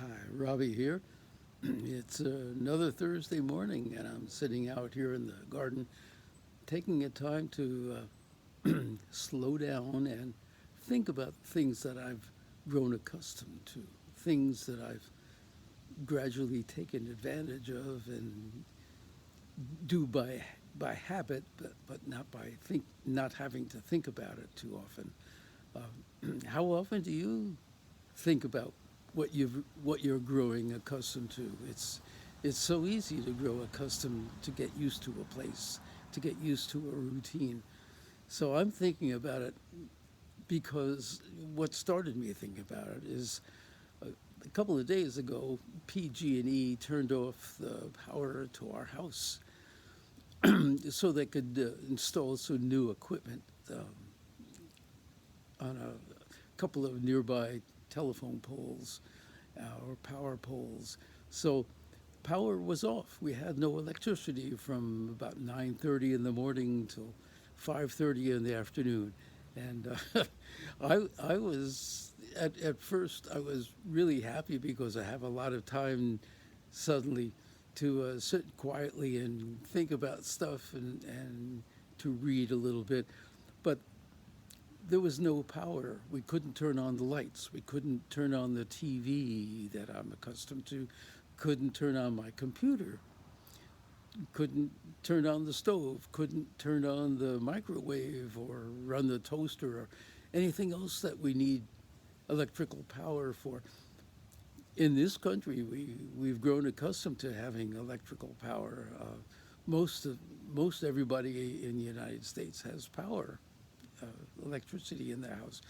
Hi, Robbie here. It's another Thursday morning, and I'm sitting out here in the garden taking a time to slow down and think about things that I've grown accustomed to, things that I've gradually taken advantage of and do by habit, but not by not having to think about it too often. How often do you think about what you're growing accustomed to? It's so easy to grow accustomed to get used to a place, to get used to a routine. So I'm thinking about it because what started me thinking about it is a couple of days ago, PG&E turned off the power to our house so they could install some new equipment on a couple of nearby telephone poles or power poles. So power was off. We had no electricity from about 9:30 in the morning till 5:30 in the afternoon, and I was at first I was really happy because I have a lot of time suddenly to sit quietly and think about stuff and to read a little bit, but there was no power. We couldn't turn on the lights. We couldn't turn on the TV that I'm accustomed to. Couldn't turn on my computer. Couldn't turn on the stove. Couldn't turn on the microwave or run the toaster or anything else that we need electrical power for. In this country, we've grown accustomed to having electrical power. Most everybody in the United States has power, uh, electricity in their house.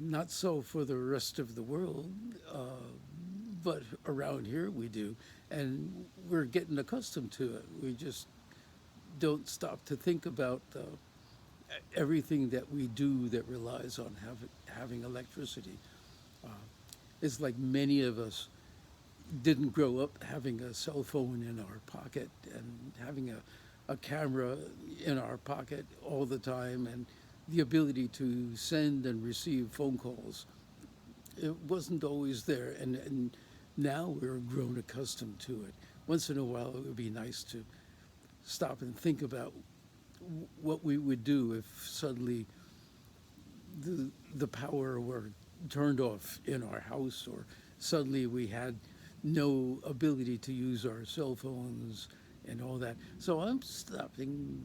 Not so for the rest of the world, but around here we do, and we're getting accustomed to it. We just don't stop to think about everything that we do that relies on having electricity. Uh, it's like many of us didn't grow up having a cell phone in our pocket and having a camera in our pocket all the time and the ability to send and receive phone calls. It wasn't always there, and now we're grown accustomed to it. Once in a while, it would be nice to stop and think about what we would do if suddenly the power were turned off in our house, or suddenly we had no ability to use our cell phones and all that. So I'm stopping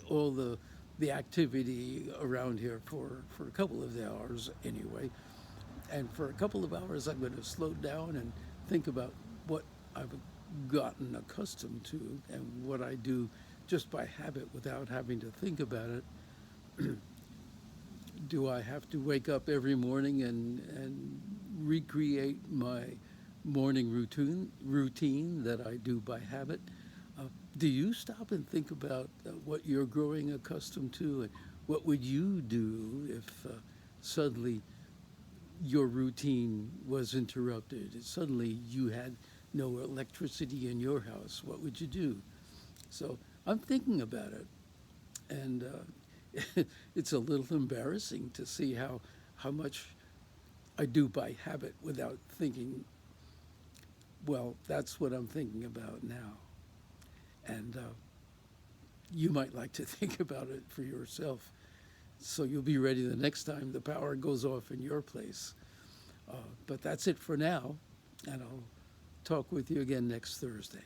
all the activity around here for a couple of hours anyway. And for a couple of hours, I'm going to slow down and think about what I've gotten accustomed to and what I do just by habit without having to think about it. Do I have to wake up every morning and recreate my morning routine that I do by habit? Uh, do you stop and think about what you're growing accustomed to, and what would you do if suddenly your routine was interrupted? Suddenly you had no electricity in your house. What would you do? So I'm thinking about it, and it's a little embarrassing to see how much I do by habit without thinking. Well, that's what I'm thinking about now, and you might like to think about it for yourself, so you'll be ready the next time the power goes off in your place. But that's it for now, and I'll talk with you again next Thursday.